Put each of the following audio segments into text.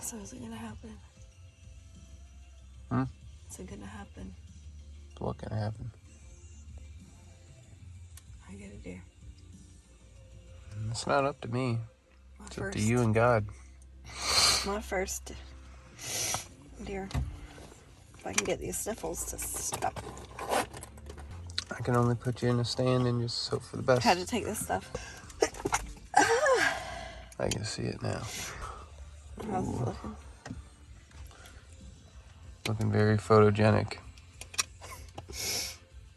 So is it gonna happen? Hmm? Is it gonna happen? What can happen? I get a deer. It's not up to me. My It's first, up to you and God. my first deer. If I can get these sniffles to stop. I can only put you in a stand and just hope for the best. Had to take this stuff. I can see it now. How's it looking? Looking very photogenic.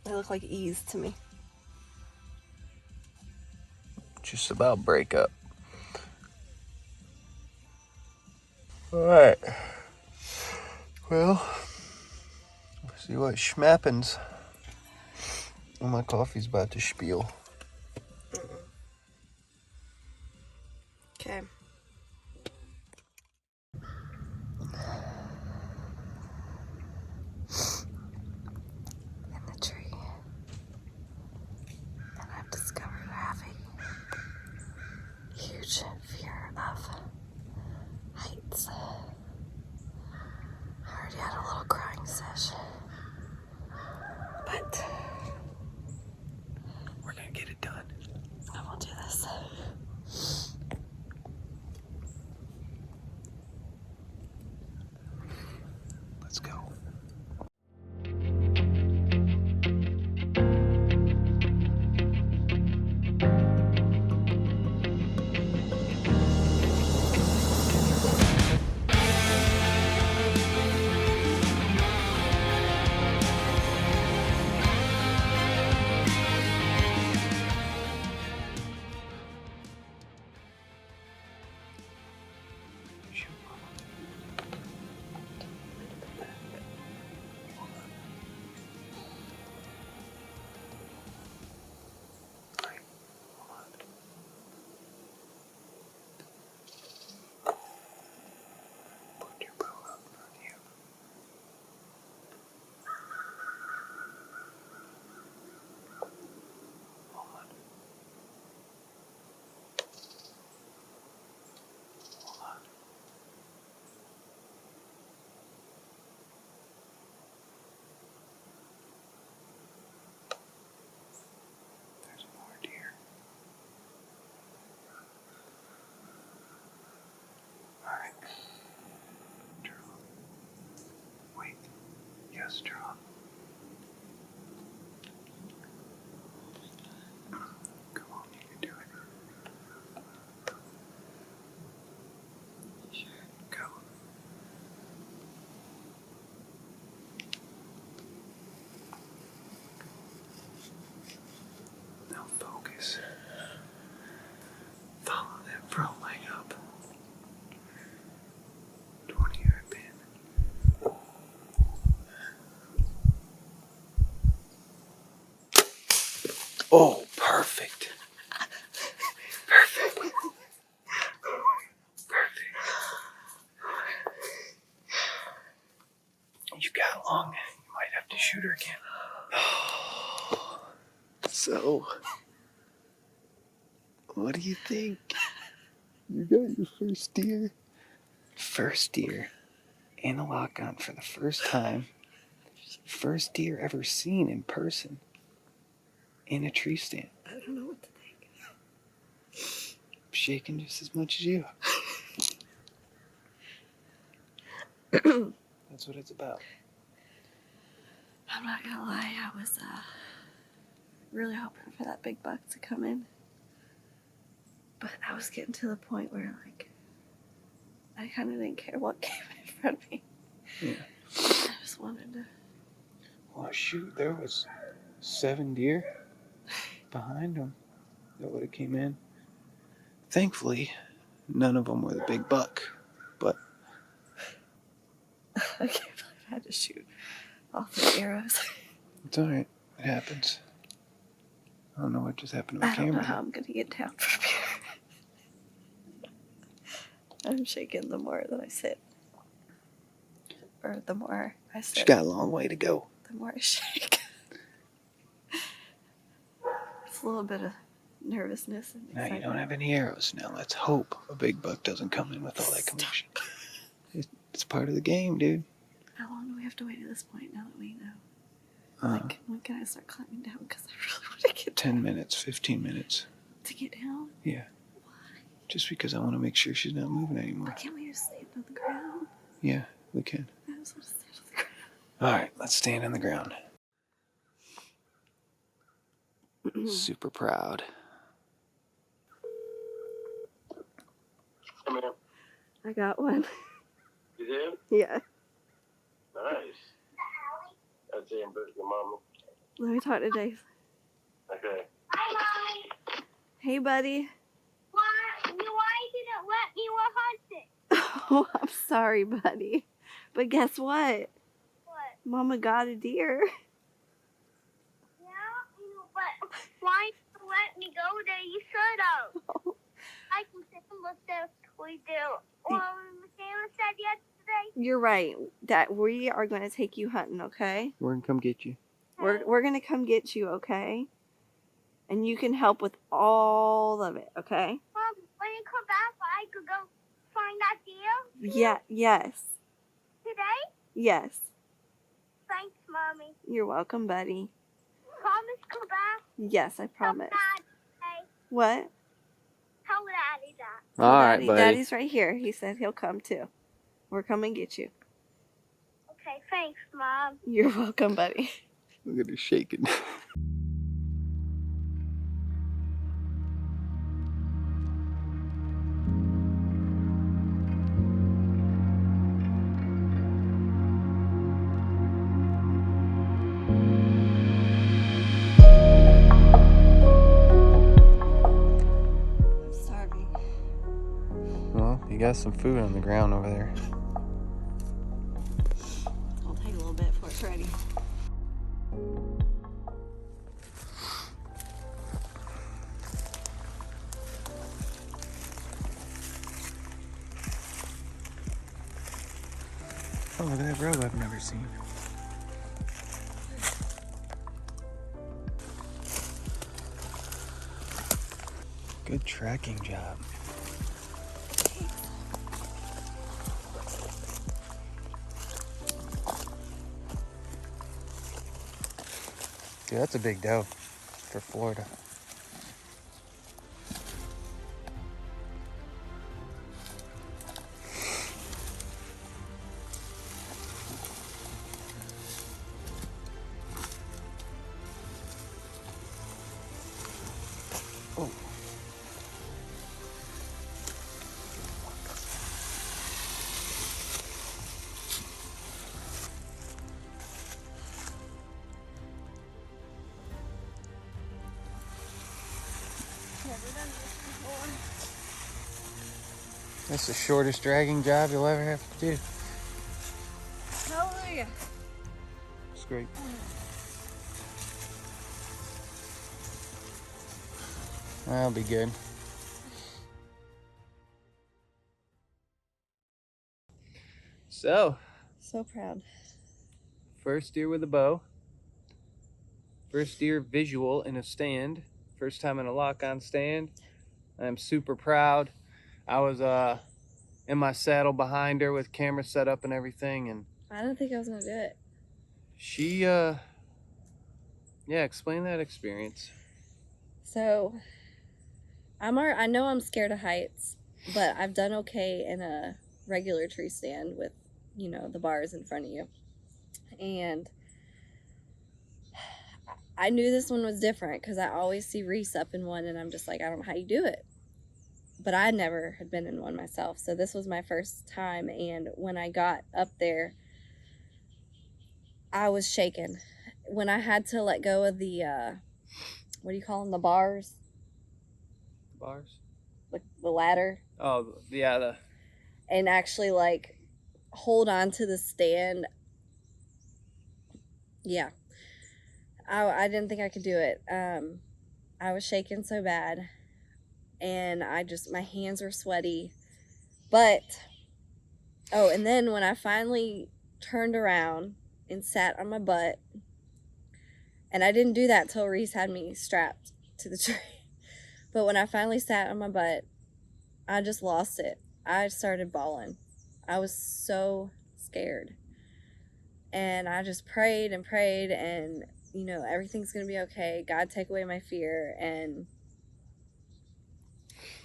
They look like E's to me. Just about break up. Alright. Well, let's see what schmappens. Oh, my coffee's about to spiel. Okay. In the tree. And I've discovered I have a huge fear of heights. I already had a little crying session. But We're gonna get it done. I will do this. Let's go. Yes, draw. Come on, you can do it. Sure. Go. Now focus. Follow that front leg up. 20-yard pin. Oh, perfect. Perfect. Perfect. You got long. You might have to shoot her again. So, what do you think? You got your first deer? First deer in a lock-on for the first time. First deer ever seen in person in a tree stand. I don't know what to think. I'm shaking just as much as you. That's what it's about. I'm not gonna lie, I was really hoping for that big buck to come in. But I was getting to the point where, like, I kind of didn't care what came in front of me. Yeah. I just wanted to. Well, shoot, there was 7 deer behind them that would have came in. Thankfully, none of them were the big buck, but I can't believe I had to shoot all the arrows. it's all right. It happens. I don't know what just happened to my I don't camera. know how I'm gonna get down from here. I'm shaking the more that I sit, or the more I sit. She's got a long way to go. The more I shake. It's a little bit of nervousness and Now excitement. you don't have any arrows. Now let's hope a big buck doesn't come in with all that commotion. It's part of the game, dude. How long do we have to wait at this point now that we know? Uh, When can I start climbing down? Because I really want to get 10 minutes, 15 minutes. to get down. Yeah. Why? Just because I want to make sure she's not moving anymore. But can't we just stand on the ground? Yeah, we can. I just want to stand on the ground. All right, let's stand on the ground. Super proud. Come here. I got one. You did? Yeah. Nice. That's it, your mama. Let me talk to Jason. Okay. Hi, Mommy. Hey, buddy. Why didn't let me go hunting? Oh, I'm sorry, buddy. But guess what? What? Mama got a deer. Yeah, but why didn't you let me go there? You should have. Oh. I can sit and look there. We do. Michaela said yesterday. You're right. That we are going to take you hunting, okay? We're gonna come get you. We're going to come get you, okay? And you can help with all of it, okay? Mom, when you come back, I could go find that deer. Yeah, yes. Today? Yes. Thanks, Mommy. You're welcome, buddy. Promise come back. Yes, I promise. Tell Dad. Hey, What? tell Daddy that. All right, Daddy, buddy. Daddy's right here. He said he'll come too. We're coming to get you. Okay, thanks, Mom. You're welcome, buddy. Look at her shaking. I'm starving. Well, you got some food on the ground over there. I'll take a little bit before it's ready. Oh, look at that robe I've never seen. Good tracking job. Dude, that's a big doe for Florida. Oh. That's the shortest dragging job you'll ever have to do. Hallelujah. It's great. That'll be good. So, So proud. first deer with a bow. First deer visual in a stand. First time in a lock-on stand. I'm super proud. I was in my saddle behind her with camera set up and everything, and I didn't think I was going to do it. she yeah, explain that experience. So, I know I'm scared of heights, but I've done okay in a regular tree stand with, you know, the bars in front of you. And I knew this one was different because I always see Reese up in one and I'm just like, I don't know how you do it. But I never had been in one myself. So this was my first time. And when I got up there, I was shaken. When I had to let go of the, what do you call them? The bars? Bars? The ladder. Oh, yeah, And actually, like, hold on to the stand. Yeah. I didn't think I could do it. I was shaking so bad. And my hands were sweaty. But, oh, and then when I finally turned around and sat on my butt, and I didn't do that till Reese had me strapped to the tree. But when I finally sat on my butt, I just lost it. I started bawling. I was so scared. And I just prayed and prayed, and, you know, everything's going to be okay. God, take away my fear. And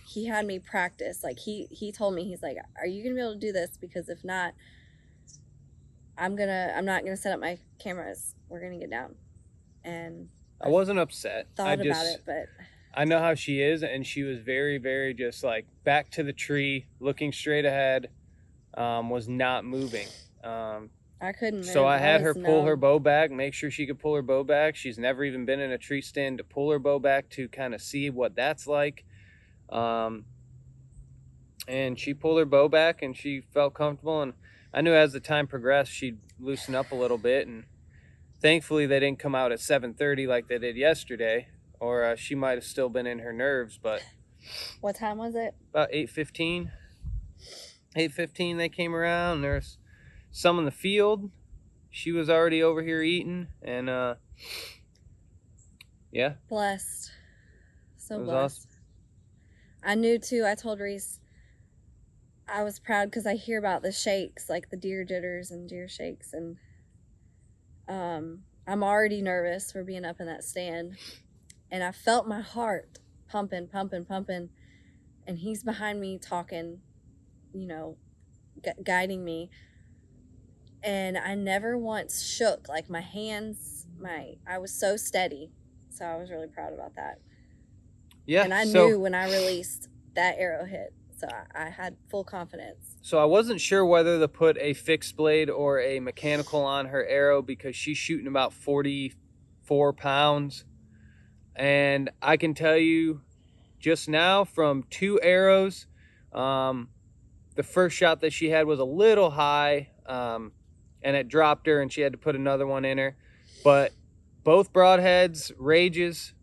he had me practice. Like, he told me, he's like, are you going to be able to do this? Because if not, I'm not going to set up my cameras. We're going to get down. And I wasn't upset. thought about it, but I know how she is, and she was very, very just like back to the tree, looking straight ahead, was not moving. I couldn't move. So I had her pull her numb. bow back, make sure she could pull her bow back. She's never even been in a tree stand to pull her bow back to kind of see what that's like. And she pulled her bow back, and she felt comfortable. And I knew as the time progressed, she'd loosen up a little bit. And thankfully, they didn't come out at 7:30 like they did yesterday, or she might have still been in her nerves. But What time was it? about 8:15. 8:15 they came around. There's some in the field. She was already over here eating, and yeah. Blessed. So It was blessed. awesome. I knew too. I told Reese I was proud because I hear about the shakes, like the deer jitters and deer shakes, and I'm already nervous for being up in that stand, and I felt my heart pumping, and he's behind me talking, you know, guiding me, and I never once shook. Like my hands, I was so steady, so I was really proud about that. Yeah, and I knew when I released that arrow hit, so I had full confidence. So I wasn't sure whether to put a fixed blade or a mechanical on her arrow because she's shooting about 44 pounds. And I can tell you just now from 2 arrows, the first shot that she had was a little high, and it dropped her and she had to put another one in her. But both broadheads, Rages,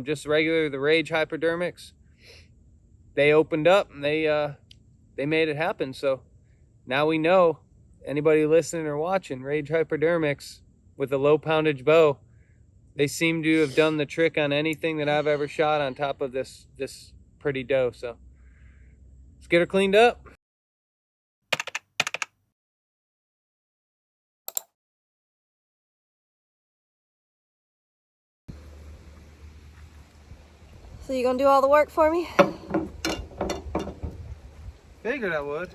just regular, the Rage hypodermics, they opened up and they made it happen. So now we know, anybody listening or watching, Rage hypodermics with a low poundage bow, they seem to have done the trick on anything that I've ever shot on top of this pretty doe. So let's get her cleaned up. So you gonna do all the work for me? Figured I would.